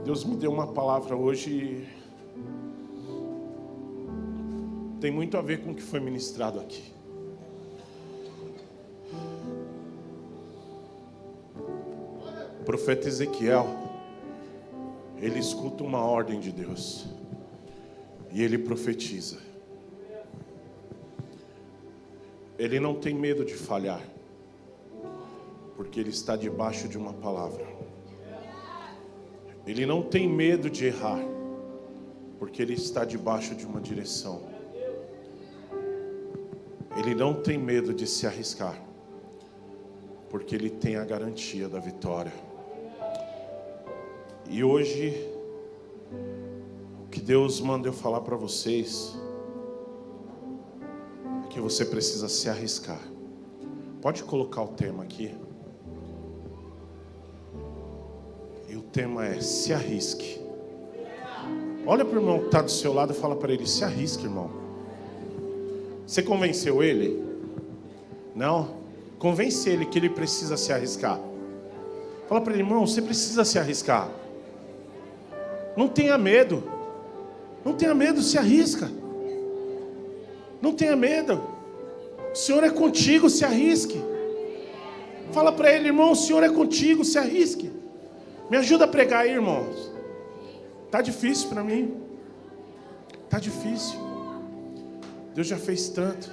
Deus me deu uma palavra hoje, tem muito a ver com o que foi ministrado aqui. O profeta Ezequiel, ele escuta uma ordem de Deus e ele profetiza. Ele não tem medo de falhar, porque ele está debaixo de uma palavra. Ele não tem medo de errar, porque ele está debaixo de uma direção. Ele não tem medo de se arriscar, porque ele tem a garantia da vitória. E hoje, o que Deus manda eu falar para vocês é que você precisa se arriscar. Pode colocar o tema aqui. E o tema é: se arrisque. Olha para o irmão que está do seu lado e fala para ele: se arrisque, irmão. Você convenceu ele? Não? Convence ele que ele precisa se arriscar. Fala para ele: irmão, você precisa se arriscar. Não tenha medo. Não tenha medo, se arrisca. Não tenha medo. O Senhor é contigo, se arrisque. Fala para ele: irmão, o Senhor é contigo, se arrisque. Me ajuda a pregar aí, irmãos. Tá difícil para mim. Tá difícil. Deus já fez tanto.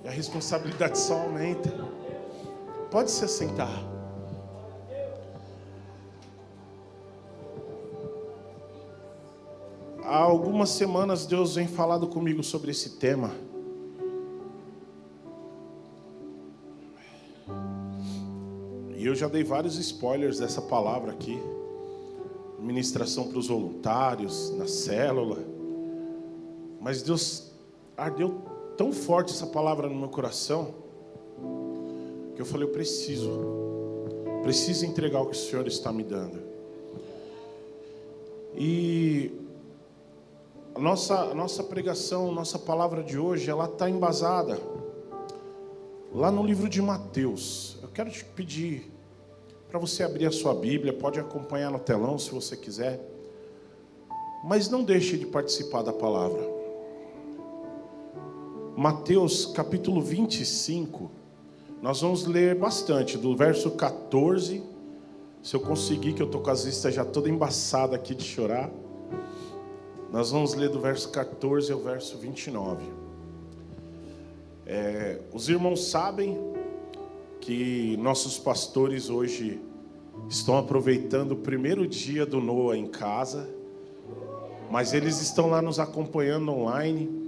E a responsabilidade só aumenta. Pode se assentar. Há algumas semanas Deus vem falando comigo sobre esse tema. E eu já dei vários spoilers dessa palavra aqui. Ministração para os voluntários, na célula. Mas Deus ardeu tão forte essa palavra no meu coração, que eu falei: eu preciso entregar o que o Senhor está me dando. E a nossa pregação, nossa palavra de hoje, ela está embasada lá no livro de Mateus. Eu quero te pedir para você abrir a sua Bíblia, pode acompanhar no telão se você quiser, mas não deixe de participar da palavra. Mateus capítulo 25, nós vamos ler bastante, do verso 14, se eu conseguir, que eu estou com as vistas já toda embaçada aqui de chorar. Nós vamos ler do verso 14 ao verso 29. Os irmãos sabem que nossos pastores hoje estão aproveitando o primeiro dia do Noah em casa, mas eles estão lá nos acompanhando online.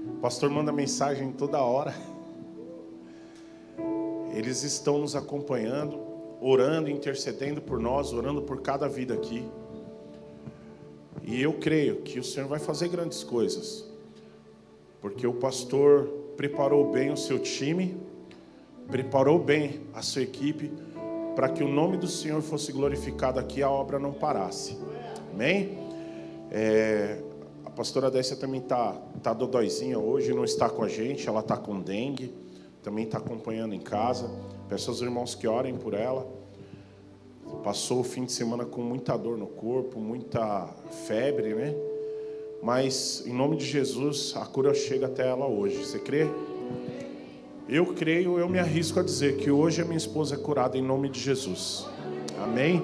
O pastor manda mensagem toda hora. Eles estão nos acompanhando, orando, intercedendo por nós, orando por cada vida aqui. E eu creio que o Senhor vai fazer grandes coisas, porque o pastor preparou bem o seu time, preparou bem a sua equipe, para que o nome do Senhor fosse glorificado aqui, a obra não parasse. Amém? A pastora Décia também tá dodóizinha hoje, não está com a gente, ela está com dengue, também está acompanhando em casa. Peço aos irmãos que orem por ela. Passou o fim de semana com muita dor no corpo, muita febre, né? Mas, em nome de Jesus, a cura chega até ela hoje. Você crê? Eu creio, eu me arrisco a dizer que hoje a minha esposa é curada em nome de Jesus. Amém?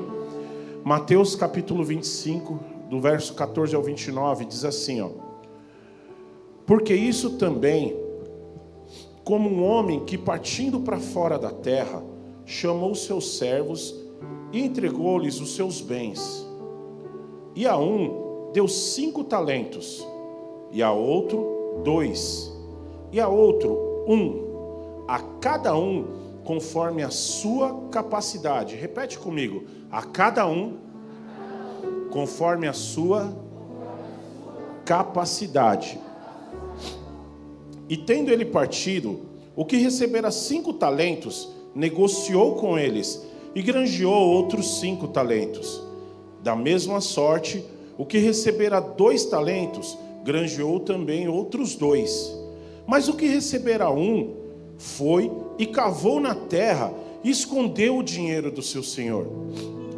Mateus capítulo 25, do verso 14 ao 29, diz assim, ó: porque isso também, como um homem que partindo para fora da terra, chamou seus servos e entregou-lhes os seus bens. E a um deu 5 talentos, e a outro 2, e a outro 1, a cada um conforme a sua capacidade. Repete comigo: a cada um conforme a sua capacidade. E tendo ele partido, o que recebera 5 talentos, negociou com eles e granjeou outros 5 talentos. Da mesma sorte, o que recebera 2 talentos, granjeou também outros 2. Mas o que recebera 1, foi e cavou na terra e escondeu o dinheiro do seu senhor.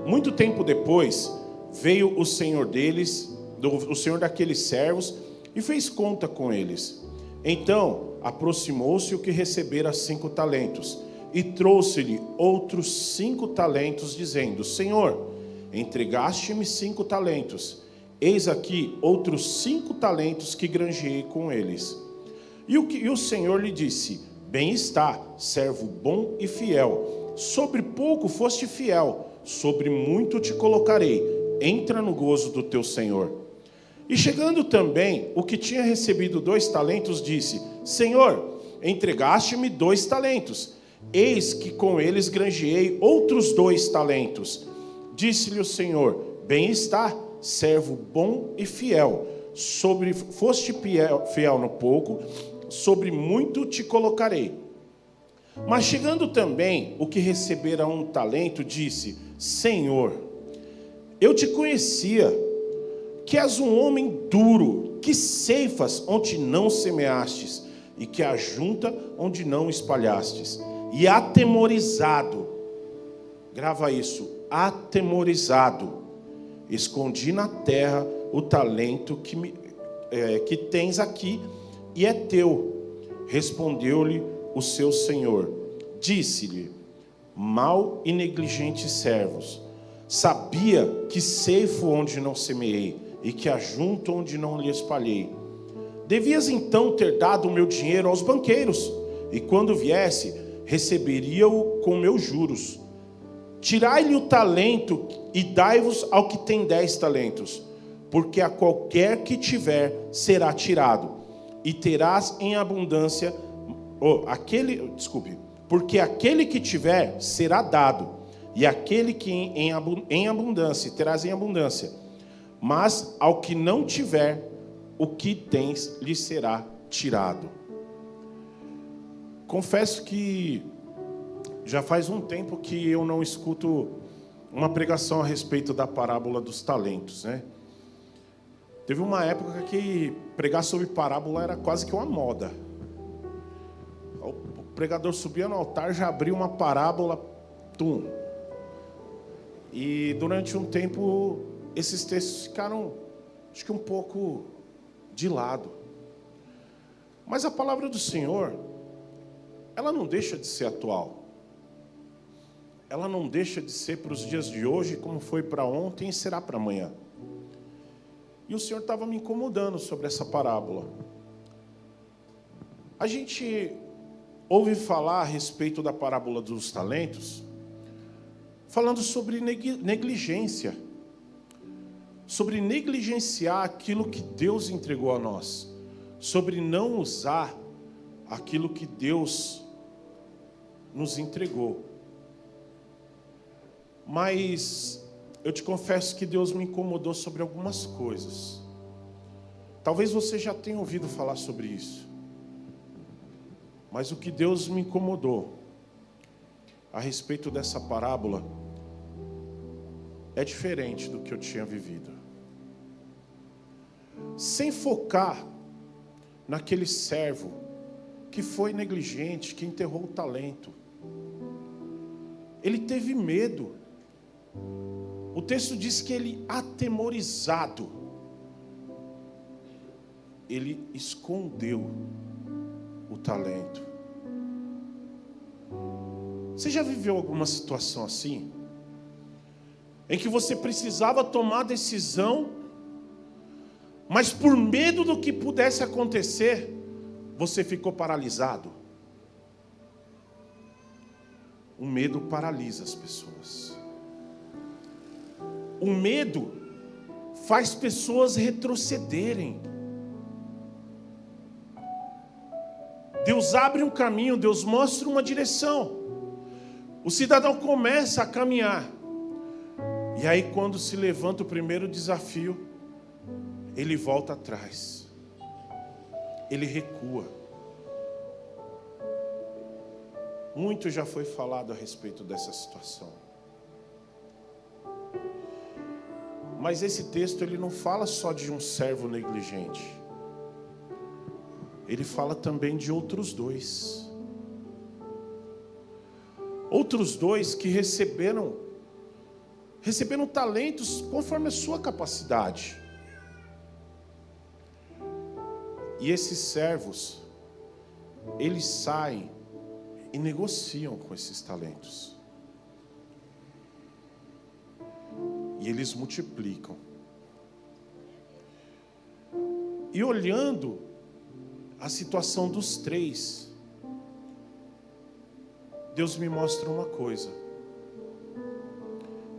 Muito tempo depois, veio o senhor deles, o senhor daqueles servos, e fez conta com eles. Então aproximou-se o que recebera 5 talentos, e trouxe-lhe outros 5 talentos, dizendo: Senhor, entregaste-me 5 talentos, eis aqui outros 5 talentos que granjeei com eles. E o Senhor lhe disse: Bem está, servo bom e fiel. Sobre pouco foste fiel, sobre muito te colocarei. Entra no gozo do teu Senhor. E chegando também o que tinha recebido 2 talentos, disse: Senhor, entregaste-me 2 talentos. Eis que com eles granjeei outros 2 talentos. Disse-lhe o Senhor: Bem está, servo bom e fiel. Foste fiel no pouco, sobre muito te colocarei. Mas chegando também o que recebera 1 talento, disse: Senhor, eu te conhecia, que és um homem duro, que ceifas onde não semeastes, e que ajunta onde não espalhastes. E atemorizado, grava isso, atemorizado, escondi na terra o talento que tens aqui, e é teu. Respondeu-lhe o seu senhor, disse-lhe: mau e negligente servos, sabia que ceifo onde não semeei, e que ajunto onde não lhe espalhei. Devias então ter dado o meu dinheiro aos banqueiros, e quando viesse, receberia-o com meus juros. Tirai-lhe o talento e dai-vos ao que tem 10 talentos, porque a qualquer que tiver será tirado, e terás em abundância, porque aquele que tiver será dado, e aquele que em abundância terás em abundância. Mas ao que não tiver, o que tens lhe será tirado. Confesso que já faz um tempo que eu não escuto uma pregação a respeito da parábola dos talentos, né? Teve uma época que pregar sobre parábola era quase que uma moda. O pregador subia no altar, já abria uma parábola, tum. E durante um tempo, esses textos ficaram, acho que um pouco de lado. Mas a palavra do Senhor, ela não deixa de ser atual. Ela não deixa de ser para os dias de hoje, como foi para ontem e será para amanhã. E o Senhor estava me incomodando sobre essa parábola. A gente ouve falar a respeito da parábola dos talentos, falando sobre negligência. Sobre negligenciar aquilo que Deus entregou a nós. Sobre não usar aquilo que Deus nos entregou. Mas eu te confesso que Deus me incomodou sobre algumas coisas. Talvez você já tenha ouvido falar sobre isso. Mas o que Deus me incomodou a respeito dessa parábola é diferente do que eu tinha vivido. Sem focar naquele servo que foi negligente, que enterrou o talento. Ele teve medo. O texto diz que ele, atemorizado, ele escondeu o talento. Você já viveu alguma situação assim? Em que você precisava tomar decisão, mas por medo do que pudesse acontecer, você ficou paralisado? O medo paralisa as pessoas. O medo faz pessoas retrocederem. Deus abre um caminho, Deus mostra uma direção. O cidadão começa a caminhar. E aí quando se levanta o primeiro desafio, ele volta atrás. Ele recua. Muito já foi falado a respeito dessa situação. Mas esse texto ele não fala só de um servo negligente. Ele fala também de outros 2. Outros 2 que receberam receberam talentos conforme a sua capacidade. E esses servos, eles saem e negociam com esses talentos. E eles multiplicam. E olhando a situação dos três, Deus me mostra uma coisa.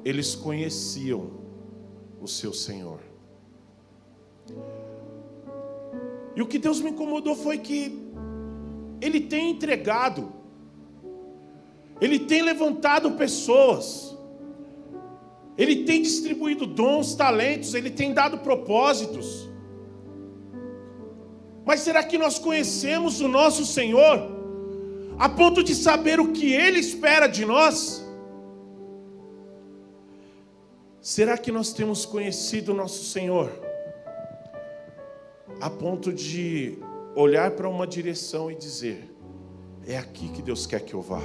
Eles conheciam o seu Senhor. E o que Deus me incomodou foi que Ele tem entregado, Ele tem levantado pessoas, Ele tem distribuído dons, talentos, Ele tem dado propósitos. Mas será que nós conhecemos o nosso Senhor a ponto de saber o que Ele espera de nós? Será que nós temos conhecido o nosso Senhor a ponto de olhar para uma direção e dizer: é aqui que Deus quer que eu vá?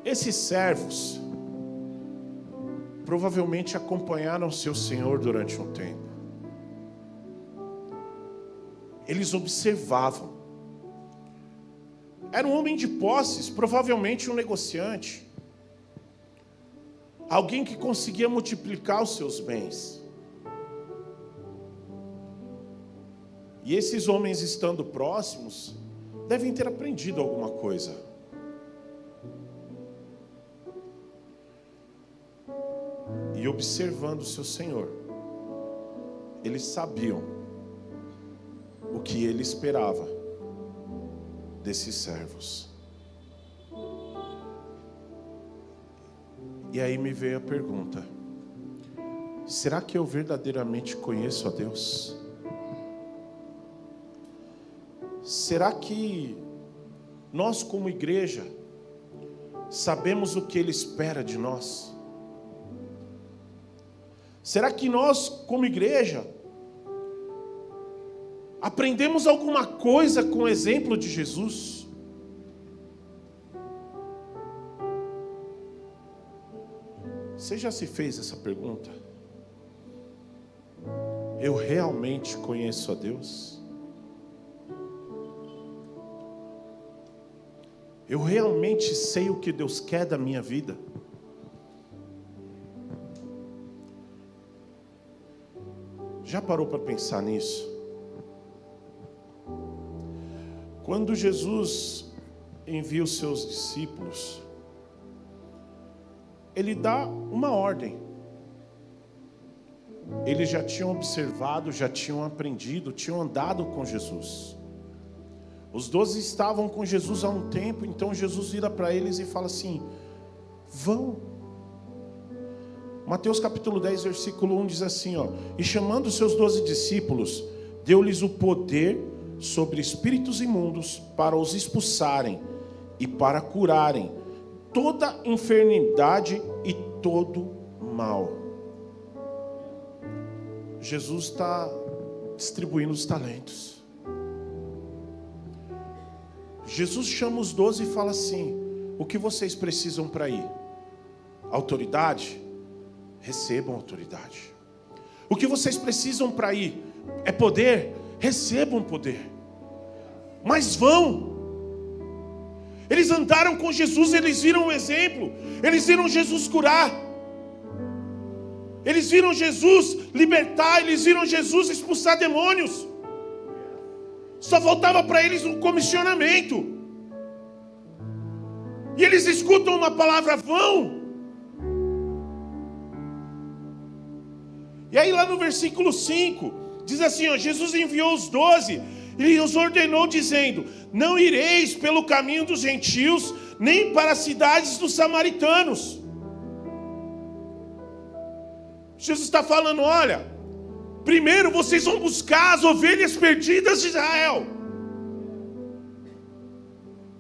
Esses servos provavelmente acompanharam seu Senhor durante um tempo. Eles observavam. Era um homem de posses, provavelmente um negociante. Alguém que conseguia multiplicar os seus bens. E esses homens, estando próximos, devem ter aprendido alguma coisa. E observando o seu Senhor, eles sabiam o que Ele esperava desses servos. E aí me veio a pergunta: será que eu verdadeiramente conheço a Deus? Será que nós, como igreja, sabemos o que Ele espera de nós? Será que nós, como igreja, aprendemos alguma coisa com o exemplo de Jesus? Você já se fez essa pergunta? Eu realmente conheço a Deus? Eu realmente sei o que Deus quer da minha vida? Já parou para pensar nisso? Quando Jesus envia os seus discípulos, Ele dá uma ordem. Eles já tinham observado, já tinham aprendido, tinham andado com Jesus. Os 12 estavam com Jesus há um tempo, então Jesus vira para eles e fala assim: vão. Mateus capítulo 10, versículo 1 diz assim, e chamando os seus 12 discípulos, deu-lhes o poder sobre espíritos imundos para os expulsarem e para curarem toda enfermidade e todo mal. Jesus está distribuindo os talentos. Jesus chama os 12 e fala assim: o que vocês precisam para ir? Autoridade? Recebam autoridade. O que vocês precisam para ir? É poder? Recebam poder. Mas vão. Eles andaram com Jesus, eles viram o exemplo. Eles viram Jesus curar. Eles viram Jesus libertar. Eles viram Jesus expulsar demônios. Só faltava para eles um comissionamento. E eles escutam uma palavra: vão. E aí lá no versículo 5, diz assim, Jesus enviou os 12 e os ordenou dizendo: não ireis pelo caminho dos gentios, nem para as cidades dos samaritanos. Jesus está falando: olha, primeiro vocês vão buscar as ovelhas perdidas de Israel.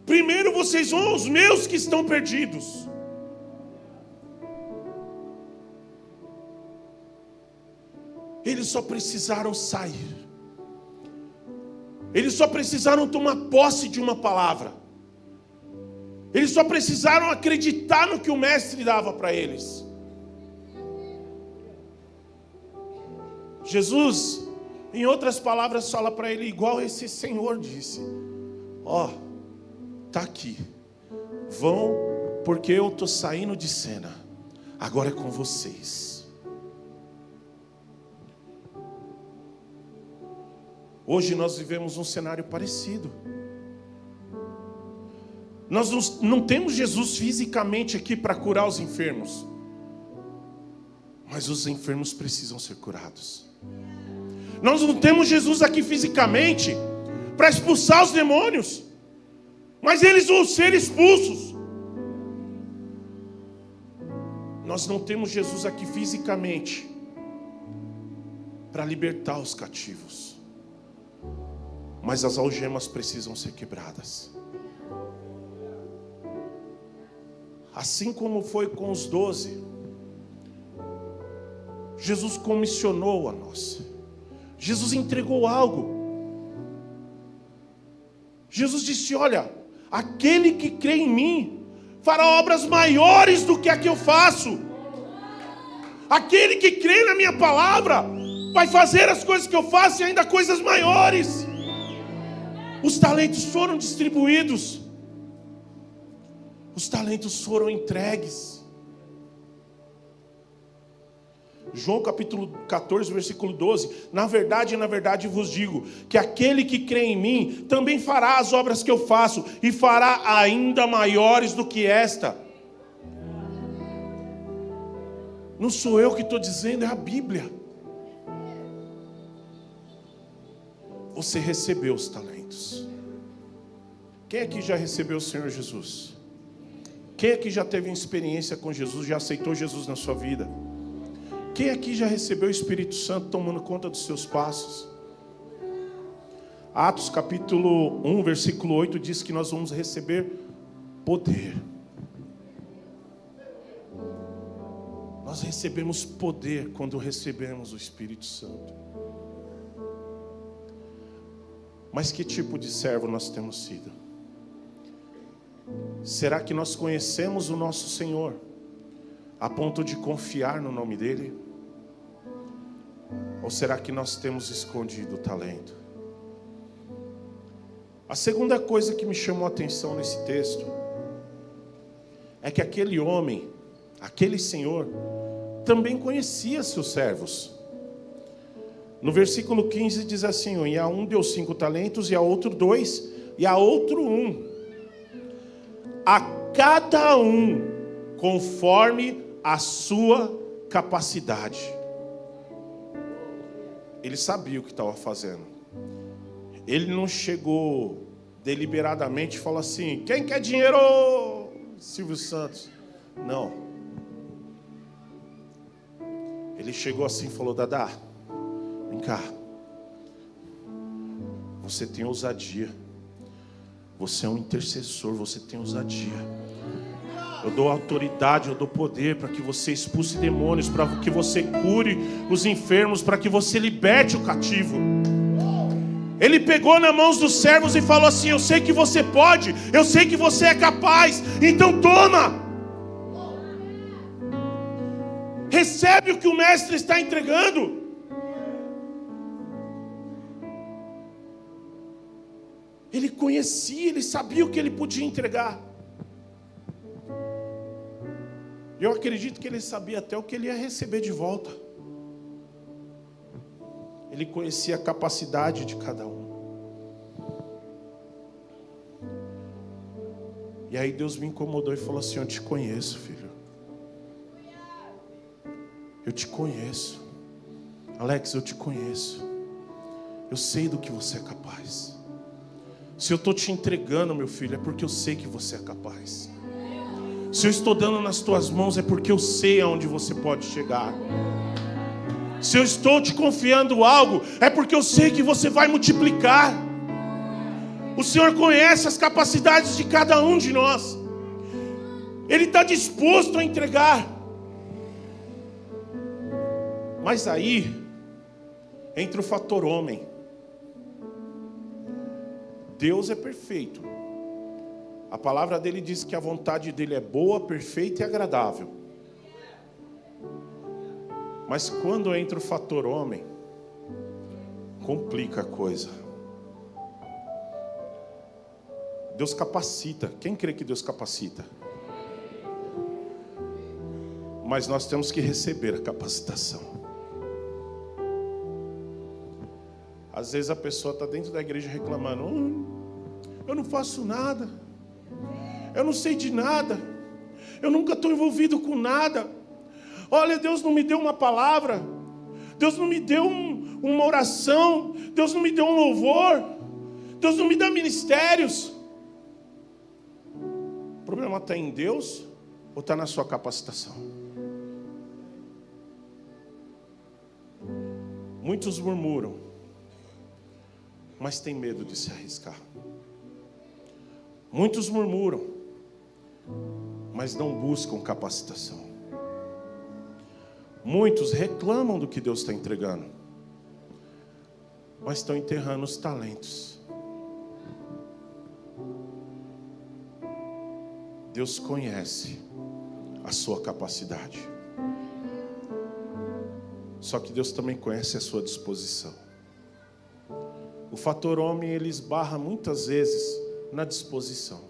Primeiro vocês vão aos meus que estão perdidos. Eles só precisaram sair. Eles só precisaram tomar posse de uma palavra. Eles só precisaram acreditar no que o mestre dava para eles. Jesus, em outras palavras, fala para ele igual esse Senhor disse: ó, tá aqui, vão, porque eu estou saindo de cena, agora é com vocês. Hoje nós vivemos um cenário parecido. Nós não temos Jesus fisicamente aqui para curar os enfermos, mas os enfermos precisam ser curados. Nós não temos Jesus aqui fisicamente para expulsar os demônios, mas eles vão ser expulsos. Nós não temos Jesus aqui fisicamente para libertar os cativos, mas as algemas precisam ser quebradas. Assim como foi com os 12, Jesus comissionou a nós. Jesus entregou algo. Jesus disse: olha, aquele que crê em mim fará obras maiores do que a que eu faço. Aquele que crê na minha palavra vai fazer as coisas que eu faço e ainda coisas maiores. Os talentos foram distribuídos. Os talentos foram entregues. João capítulo 14, versículo 12. Na verdade vos digo, que aquele que crê em mim, também fará as obras que eu faço, e fará ainda maiores do que esta. Não sou eu que estou dizendo, é a Bíblia. Você recebeu os talentos. Quem aqui já recebeu o Senhor Jesus? Quem aqui já teve experiência com Jesus, já aceitou Jesus na sua vida? Quem aqui já recebeu o Espírito Santo tomando conta dos seus passos? Atos capítulo 1, versículo 8 diz que nós vamos receber poder. Nós recebemos poder quando recebemos o Espírito Santo. Mas que tipo de servo nós temos sido? Será que nós conhecemos o nosso Senhor a ponto de confiar no nome dEle? Ou será que nós temos escondido o talento? A segunda coisa que me chamou a atenção nesse texto é que aquele homem, aquele senhor, também conhecia seus servos. No versículo 15 diz assim: e a um deu 5 talentos, e a outro 2, e a outro 1. A cada um conforme a sua capacidade. Ele sabia o que estava fazendo. Ele não chegou deliberadamente e falou assim: quem quer dinheiro, Silvio Santos? Não. Ele chegou assim e falou: Dadá, vem cá. Você tem ousadia. Você é um intercessor, você tem ousadia. Eu dou autoridade, eu dou poder para que você expulse demônios, para que você cure os enfermos, para que você liberte o cativo. Ele pegou nas mãos dos servos e falou assim: eu sei que você pode, eu sei que você é capaz, então toma. Recebe o que o mestre está entregando. Ele conhecia, ele sabia o que ele podia entregar. Eu acredito que ele sabia até o que ele ia receber de volta. Ele conhecia a capacidade de cada um. E aí Deus me incomodou e falou assim: eu te conheço, filho. Eu te conheço. Alex, eu te conheço. Eu sei do que você é capaz. Se eu estou te entregando, meu filho, é porque eu sei que você é capaz. Se eu estou dando nas tuas mãos, é porque eu sei aonde você pode chegar. Se eu estou te confiando algo, é porque eu sei que você vai multiplicar. O Senhor conhece as capacidades de cada um de nós. Ele está disposto a entregar. Mas aí entra o fator homem. Deus é perfeito. A palavra dele diz que a vontade dele é boa, perfeita e agradável. Mas quando entra o fator homem, complica a coisa. Deus capacita. Quem crê que Deus capacita? Mas nós temos que receber a capacitação. Às vezes a pessoa está dentro da igreja reclamando: eu não faço nada, eu não sei de nada, eu nunca estou envolvido com nada. Olha, Deus não me deu uma palavra, Deus não me deu uma oração, Deus não me deu um louvor, Deus não me dá ministérios. O problema está em Deus ou está na sua capacitação? Muitos murmuram, mas têm medo de se arriscar. Muitos murmuram, mas não buscam capacitação. Muitos reclamam do que Deus está entregando, mas estão enterrando os talentos. Deus conhece a sua capacidade. Só que Deus também conhece a sua disposição. O fator homem, ele esbarra muitas vezes na disposição.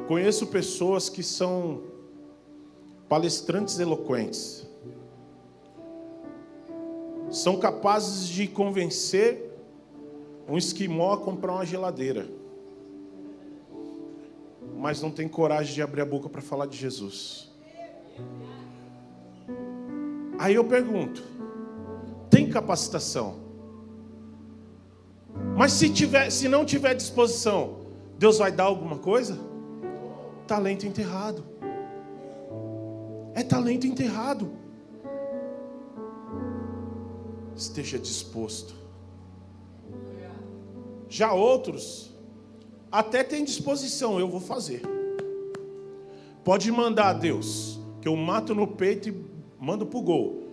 Conheço pessoas que são palestrantes eloquentes. São capazes de convencer um esquimó a comprar uma geladeira. Mas não tem coragem de abrir a boca para falar de Jesus. Aí eu pergunto: tem capacitação? Mas se não tiver disposição, Deus vai dar alguma coisa? Talento enterrado. É talento enterrado. Esteja disposto. Já outros até têm disposição: eu vou fazer. Pode mandar a Deus, que eu mato no peito e mando pro gol,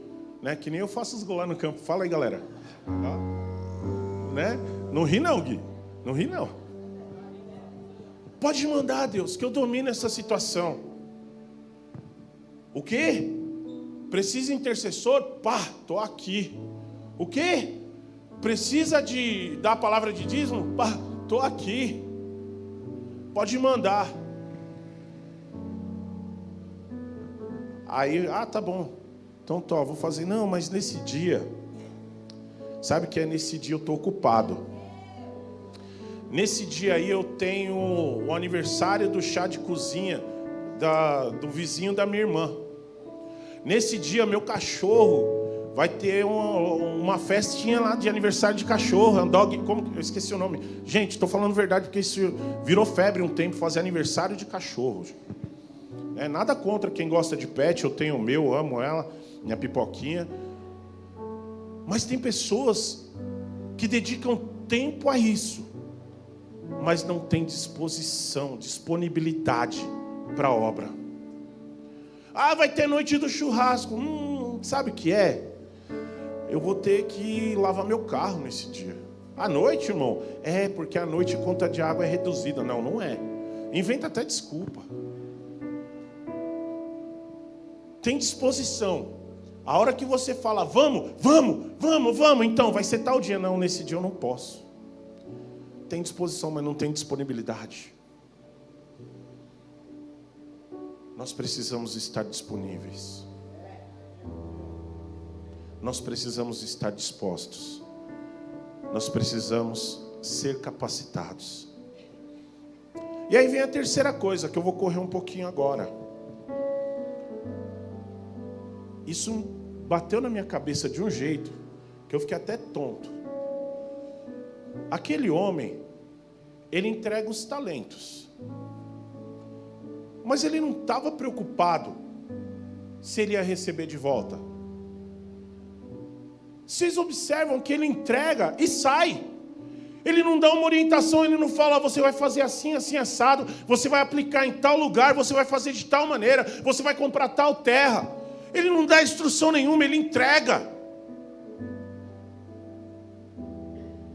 né? Que nem eu faço os gols lá no campo. Fala aí, galera. Né? Não ri não, Gui. Não ri não. Pode mandar a Deus, que eu domino essa situação. O quê? Precisa intercessor? Pá, tô aqui. O quê? Precisa dar a palavra de dízimo? Pá, tô aqui. Pode mandar. Aí, tá bom. Então, vou fazer. Não, mas nesse dia, sabe que nesse dia eu estou ocupado. Nesse dia aí eu tenho o aniversário do chá de cozinha do vizinho da minha irmã. Nesse dia meu cachorro vai ter uma festinha lá de aniversário de cachorro, eu esqueci o nome. Gente, estou falando verdade porque isso virou febre um tempo, fazer aniversário de cachorro. Nada contra quem gosta de pet, eu tenho o meu, amo ela, minha pipoquinha. Mas tem pessoas que dedicam tempo a isso, mas não tem disposição, disponibilidade para a obra. Vai ter noite do churrasco. Sabe o que é? Eu vou ter que lavar meu carro nesse dia. À noite, irmão? Porque à noite a conta de água é reduzida. Não, não é. Inventa até desculpa. Tem disposição. A hora que você fala, vamos, então vai ser tal dia. Não, nesse dia eu não posso. Tem disposição, mas não tem disponibilidade. Nós precisamos estar disponíveis. Nós precisamos estar dispostos. Nós precisamos ser capacitados. E aí vem a terceira coisa, que eu vou correr um pouquinho agora. Isso bateu na minha cabeça de um jeito que eu fiquei até tonto. Aquele homem, ele entrega os talentos. Mas ele não estava preocupado se ele ia receber de volta. Vocês observam que ele entrega e sai. Ele não dá uma orientação, ele não fala, você vai fazer assim, assim, assado, você vai aplicar em tal lugar, você vai fazer de tal maneira, você vai comprar tal terra. Ele não dá instrução nenhuma, ele entrega.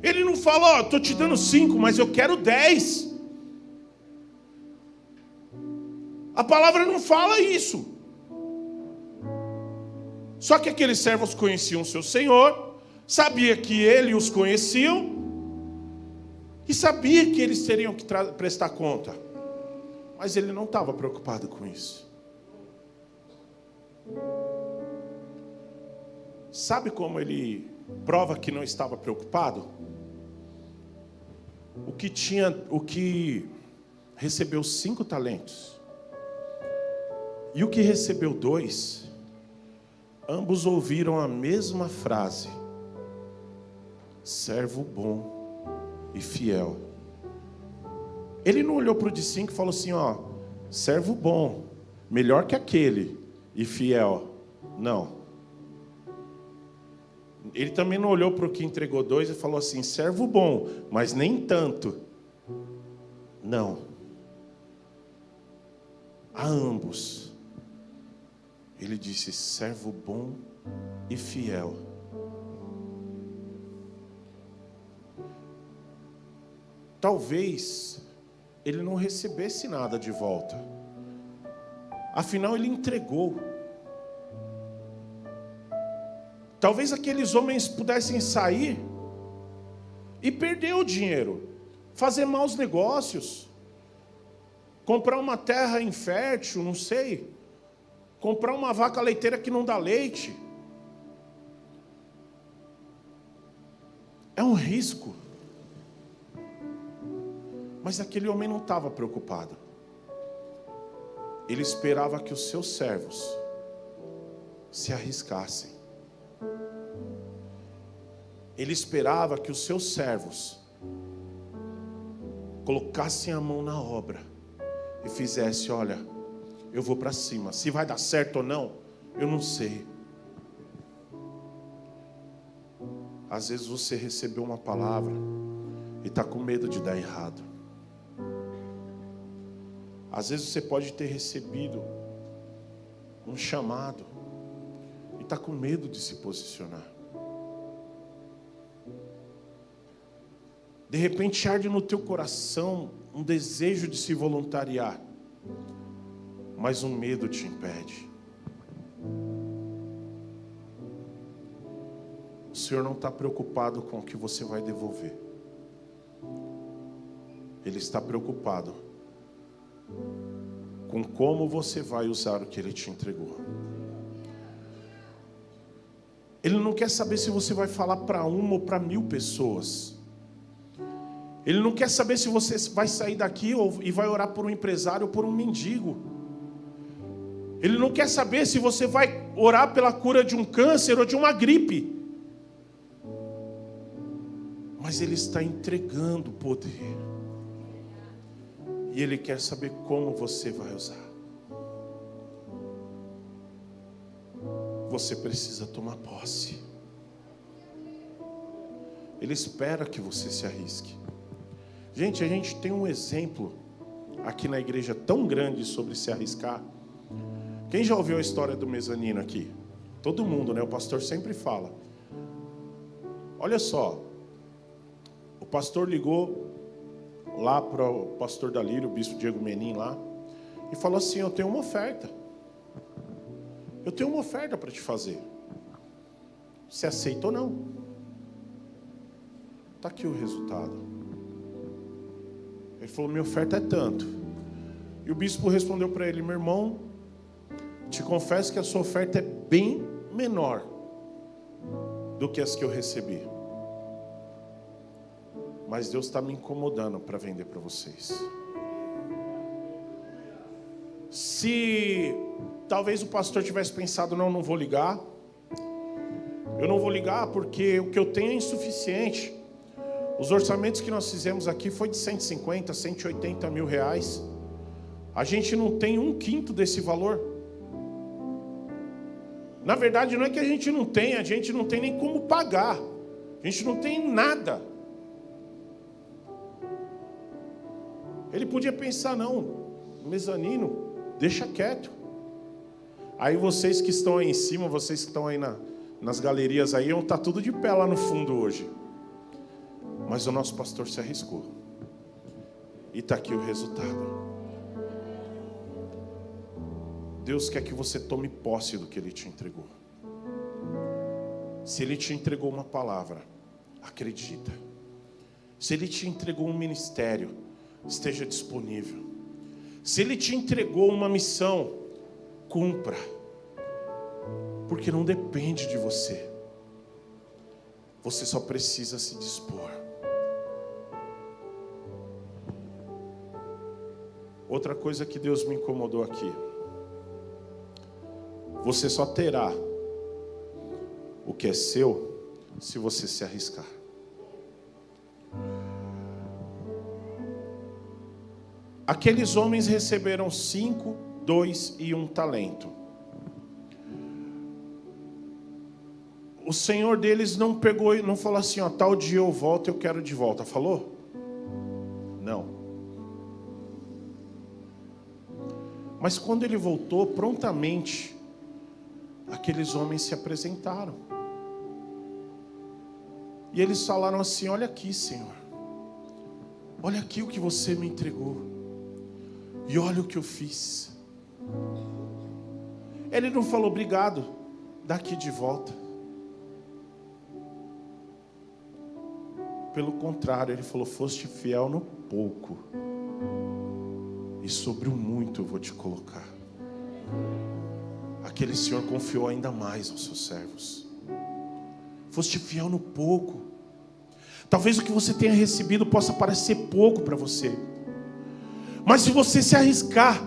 Ele não fala, estou te dando 5, mas eu quero 10. A palavra não fala isso. Só que aqueles servos conheciam seu senhor, sabia que ele os conheciam e sabia que eles teriam que prestar conta. Mas ele não estava preocupado com isso. Sabe como ele prova que não estava preocupado? O que recebeu 5 talentos e o que recebeu 2, ambos ouviram a mesma frase: servo bom e fiel. Ele não olhou para o de 5 e falou assim, servo bom, melhor que aquele e fiel. Não. Ele também não olhou para o que entregou 2 e falou assim, servo bom, mas nem tanto. Não. A ambos ele disse, servo bom e fiel. Talvez ele não recebesse nada de volta. Afinal, ele entregou. Talvez aqueles homens pudessem sair e perder o dinheiro, fazer maus negócios, comprar uma terra infértil, não sei, comprar uma vaca leiteira que não dá leite. É um risco. Mas aquele homem não estava preocupado. Ele esperava que os seus servos se arriscassem. Ele esperava que os seus servos colocassem a mão na obra e fizessem, olha, eu vou para cima. Se vai dar certo ou não, eu não sei. Às vezes você recebeu uma palavra e está com medo de dar errado. Às vezes você pode ter recebido um chamado e está com medo de se posicionar. De repente arde no teu coração um desejo de se voluntariar, mas um medo te impede. O Senhor não está preocupado com o que você vai devolver. Ele está preocupado com como você vai usar o que Ele te entregou. Ele não quer saber se você vai falar para 1 ou para 1000 pessoas. Ele não quer saber se você vai sair daqui e vai orar por um empresário ou por um mendigo. Ele não quer saber se você vai orar pela cura de um câncer ou de uma gripe. Mas Ele está entregando o poder. E Ele quer saber como você vai usar. Você precisa tomar posse. Ele espera que você se arrisque. Gente, a gente tem um exemplo aqui na igreja tão grande sobre se arriscar. Quem já ouviu a história do mezanino aqui? Todo mundo, né? O pastor sempre fala. Olha só. O pastor ligou lá para o pastor Dalírio, o bispo Diego Menin lá, e falou assim, eu tenho uma oferta. Eu tenho uma oferta para te fazer. Você aceita ou não? Está aqui o resultado. Ele falou, minha oferta é tanto. E o bispo respondeu para ele, meu irmão, te confesso que a sua oferta é bem menor do que as que eu recebi. Mas Deus está me incomodando para vender para vocês. Se talvez o pastor tivesse pensado, não vou ligar. Eu não vou ligar porque o que eu tenho é insuficiente. Os orçamentos que nós fizemos aqui foi de 150, 180 mil reais. A gente não tem 1/5 desse valor. Na verdade, não é que a gente não tem nem como pagar. A gente não tem nada. Ele podia pensar, não, mezanino, deixa quieto. Aí vocês que estão aí em cima, vocês que estão aí nas galerias aí, vão estar tudo de pé lá no fundo hoje. Mas o nosso pastor se arriscou. E está aqui o resultado. Deus quer que você tome posse do que Ele te entregou. Se Ele te entregou uma palavra, acredita. Se Ele te entregou um ministério, esteja disponível. Se Ele te entregou uma missão, cumpra. Porque não depende de você. Você só precisa se dispor. Outra coisa que Deus me incomodou aqui. Você só terá o que é seu se você se arriscar. Aqueles homens receberam 5, 2 e 1 talento. O Senhor deles não pegou e não falou assim, ó, tal dia eu volto, eu quero de volta. Falou? Não. Mas quando ele voltou, prontamente, aqueles homens se apresentaram. E eles falaram assim, olha aqui, Senhor. Olha aqui o que você me entregou. E olha o que eu fiz. Ele não falou, obrigado, daqui de volta. Pelo contrário, ele falou, foste fiel no pouco. E sobre o muito eu vou te colocar. Aquele Senhor confiou ainda mais aos seus servos. Foste fiel no pouco. Talvez o que você tenha recebido possa parecer pouco para você. Mas se você se arriscar,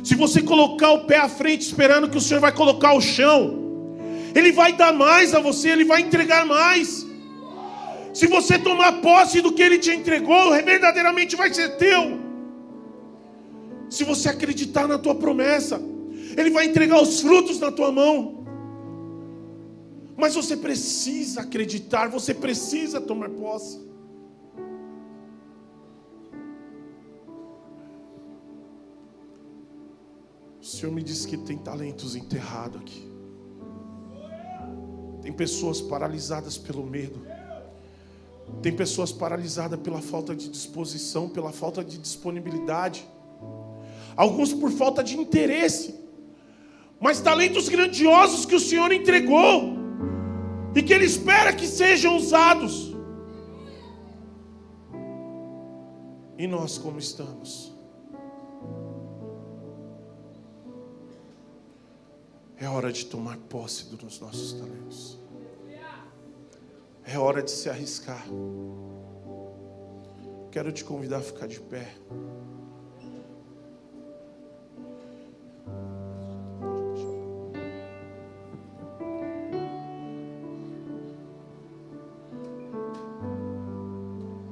se você colocar o pé à frente esperando que o Senhor vai colocar o chão, Ele vai dar mais a você, Ele vai entregar mais. Se você tomar posse do que Ele te entregou, verdadeiramente vai ser teu. Se você acreditar na tua promessa, Ele vai entregar os frutos na tua mão. Mas você precisa acreditar, você precisa tomar posse. O Senhor me disse que tem talentos enterrados aqui. Tem pessoas paralisadas pelo medo. Tem pessoas paralisadas pela falta de disposição, pela falta de disponibilidade. Alguns por falta de interesse. Mas talentos grandiosos que o Senhor entregou e que Ele espera que sejam usados. E nós como estamos? É hora de tomar posse dos nossos talentos. É hora de se arriscar. Quero te convidar a ficar de pé.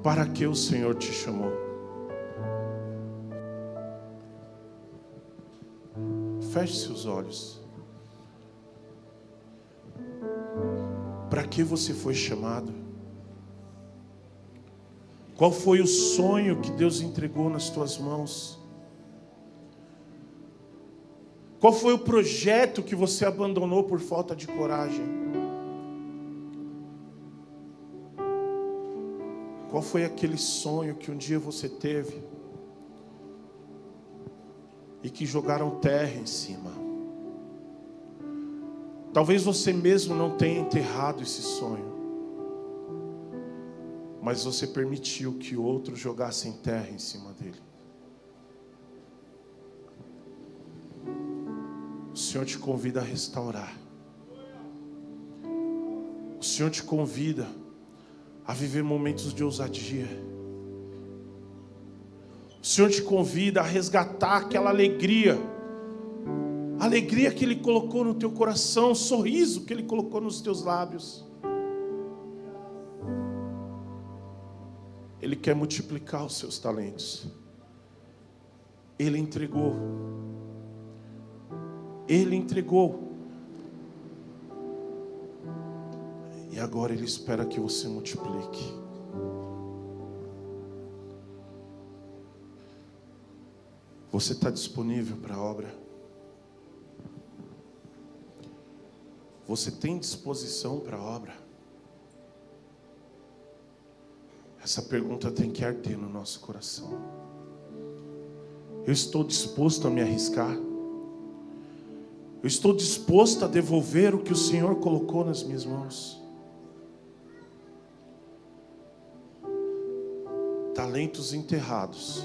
Para que o Senhor te chamou? Feche seus olhos. Para que você foi chamado? Qual foi o sonho que Deus entregou nas tuas mãos? Qual foi o projeto que você abandonou por falta de coragem? Qual foi aquele sonho que um dia você teve e que jogaram terra em cima? Talvez você mesmo não tenha enterrado esse sonho, mas você permitiu que outros jogassem terra em cima dele. O Senhor te convida a restaurar. O Senhor te convida a viver momentos de ousadia. O Senhor te convida a resgatar aquela alegria. A alegria que Ele colocou no teu coração, o sorriso que Ele colocou nos teus lábios. Ele quer multiplicar os seus talentos. Ele entregou. Ele entregou. E agora Ele espera que você multiplique. Você está disponível para a obra? Você tem disposição para a obra? Essa pergunta tem que arder no nosso coração. Eu estou disposto a me arriscar? Eu estou disposto a devolver o que o Senhor colocou nas minhas mãos? Talentos enterrados,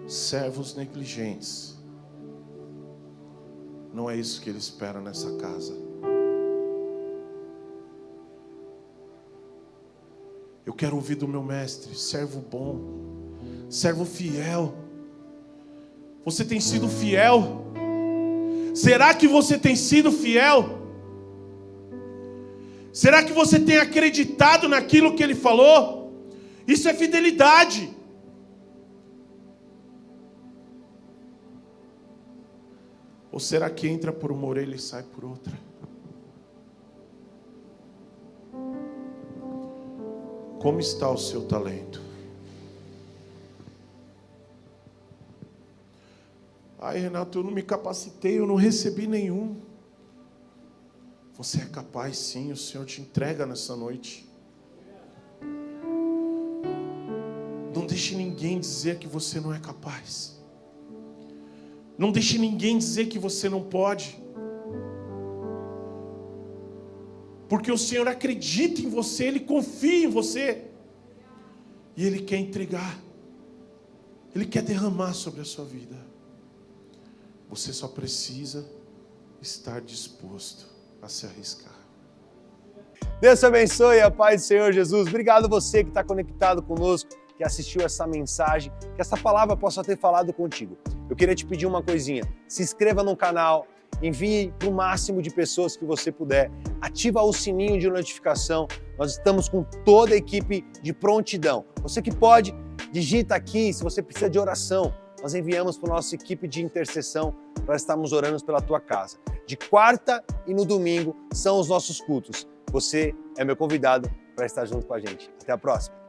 servos negligentes. Não é isso que Ele espera nessa casa. Eu quero ouvir do meu mestre, servo bom, servo fiel. Você tem sido fiel? Será que você tem sido fiel? Será que você tem acreditado naquilo que Ele falou? Isso é fidelidade. Ou será que entra por uma orelha e sai por outra? Como está o seu talento? Ai, Renato, eu não me capacitei, eu não recebi nenhum. Você é capaz sim, o Senhor te entrega nessa noite. Não deixe ninguém dizer que você não é capaz. Não deixe ninguém dizer que você não pode. Porque o Senhor acredita em você, Ele confia em você. E Ele quer entregar. Ele quer derramar sobre a sua vida. Você só precisa estar disposto a se arriscar. Deus te abençoe, a paz do Senhor Jesus. Obrigado você que está conectado conosco, que assistiu essa mensagem, que essa palavra possa ter falado contigo. Eu queria te pedir uma coisinha, se inscreva no canal, envie para o máximo de pessoas que você puder, ativa o sininho de notificação, nós estamos com toda a equipe de prontidão. Você que pode, digita aqui, se você precisa de oração, nós enviamos para a nossa equipe de intercessão para estarmos orando pela tua casa. De quarta e no domingo são os nossos cultos. Você é meu convidado para estar junto com a gente. Até a próxima.